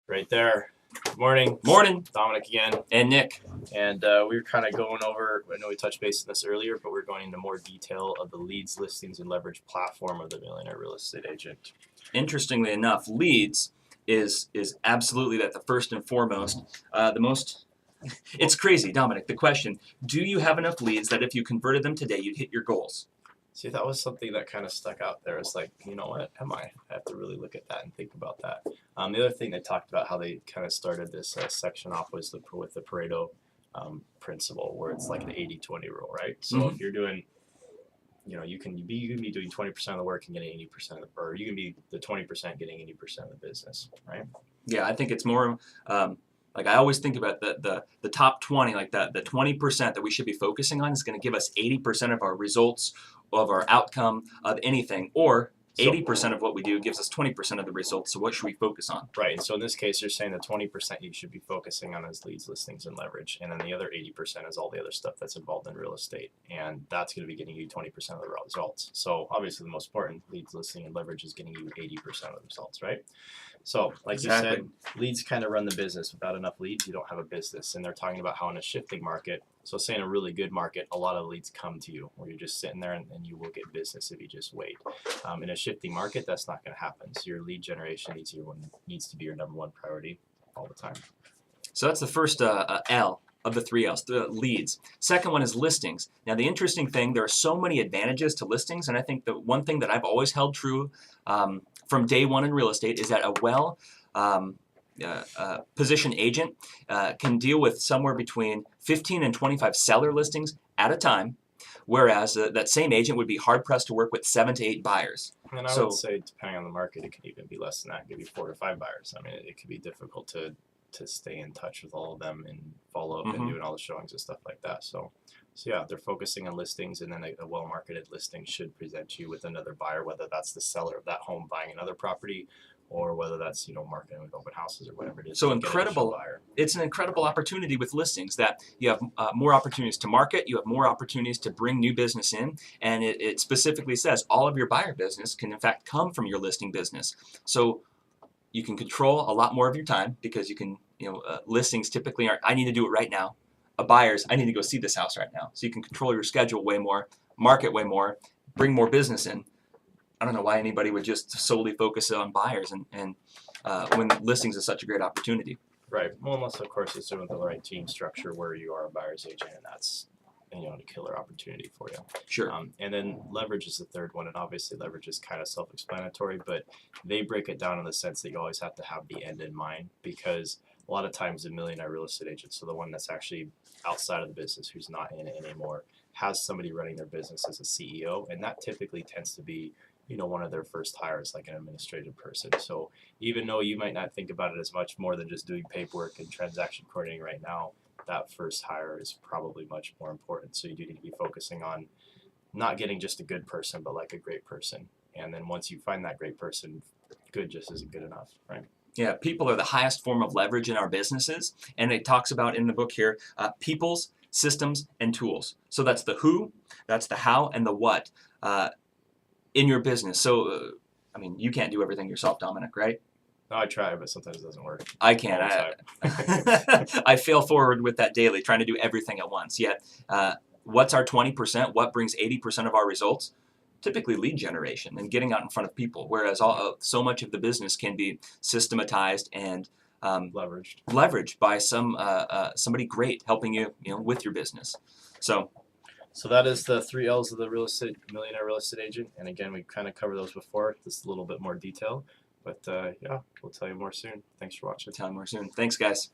Right there. Good morning. Morning. Dominic again. And Nick. And we were kind of going over, I know we touched base on this earlier, but we're going into more detail of the leads, listings, and leverage platform of the Millionaire Real Estate Agent. Interestingly enough, leads is absolutely that the first and foremost, the most. It's crazy, Dominic. The question: do you have enough leads that if you converted them today, you'd hit your goals? See, that was something that kind of stuck out there. It's like, you know what, I have to really look at that and think about that. The other thing they talked about how they kind of started this section off was with the Pareto principle, where it's like an 80-20 rule, right? So if you're doing, you can be doing 20% of the work and getting 80% of the, or you can be the 20% getting 80% of the business, right? Yeah, I think it's more like I always think about the top 20, like the 20% that we should be focusing on is going to give us 80% of our results, of our outcome, of anything, or 80% of what we do gives us 20% of the results. So what should we focus on? Right. And so in this case, you're saying the 20% you should be focusing on is leads, listings, and leverage. And then the other 80% is all the other stuff that's involved in real estate. And that's going to be getting you 20% of the results. So obviously the most important, leads, listing, and leverage is getting you 80% of the results, right? So like you said, leads kind of run the business. Without enough leads, you don't have a business. And they're talking about how in a shifting market, so say in a really good market, a lot of leads come to you, where you're just sitting there and you will get business if you just wait. In a shifting market, that's not going to happen. So your lead generation needs to be your number one priority all the time. So that's the first L of the three L's, the leads. Second one is listings. Now the interesting thing, there are so many advantages to listings, and I think the one thing that I've always held true from day one in real estate is that a position agent can deal with somewhere between 15 and 25 seller listings at a time, whereas that same agent would be hard-pressed to work with 7 to 8 buyers. And I would say, depending on the market, it could even be less than that. It could be 4 to 5 buyers. I mean, it could be difficult to stay in touch with all of them and follow up and doing all the showings and stuff like that. So yeah, they're focusing on listings, and then a well-marketed listing should present you with another buyer, whether that's the seller of that home buying another property, or whether that's marketing with open houses or whatever it is. So incredible! It's an incredible opportunity with listings that you have more opportunities to market, you have more opportunities to bring new business in, and it specifically says all of your buyer business can in fact come from your listing business. So you can control a lot more of your time because you can, listings typically are, I need to do it right now. Buyers, I need to go see this house right now. So you can control your schedule way more, market way more, bring more business in. I don't know why anybody would just solely focus on buyers and when listings is such a great opportunity. Right. Well, unless of course it's with the right team structure where you are a buyer's agent, and that's a killer opportunity for you. Sure. And then leverage is the third one, and obviously leverage is kind of self-explanatory, but they break it down in the sense that you always have to have the end in mind, because a lot of times the millionaire real estate agent, so the one that's actually outside of the business, who's not in it anymore, has somebody running their business as a CEO, and that typically tends to be one of their first hires, like an administrative person. So even though you might not think about it as much more than just doing paperwork and transaction coordinating right now, that first hire is probably much more important. So you do need to be focusing on not getting just a good person, but like a great person. And then once you find that great person, good just isn't good enough, right? Yeah, people are the highest form of leverage in our businesses. And it talks about in the book here, people's, systems, and tools. So that's the who, that's the how, and the what in your business. So, you can't do everything yourself, Dominic, right? No, I try, but sometimes it doesn't work. I can't. I fail forward with that daily, trying to do everything at once. Yet, what's our 20%? What brings 80% of our results? Typically lead generation and getting out in front of people, whereas so much of the business can be systematized and leveraged by somebody great helping you, with your business. So that is the 3 L's of the millionaire real estate agent. And again, we kind of covered those before, just a little bit more detail. But yeah, we'll tell you more soon. Thanks for watching. Tell you more soon. Thanks, guys.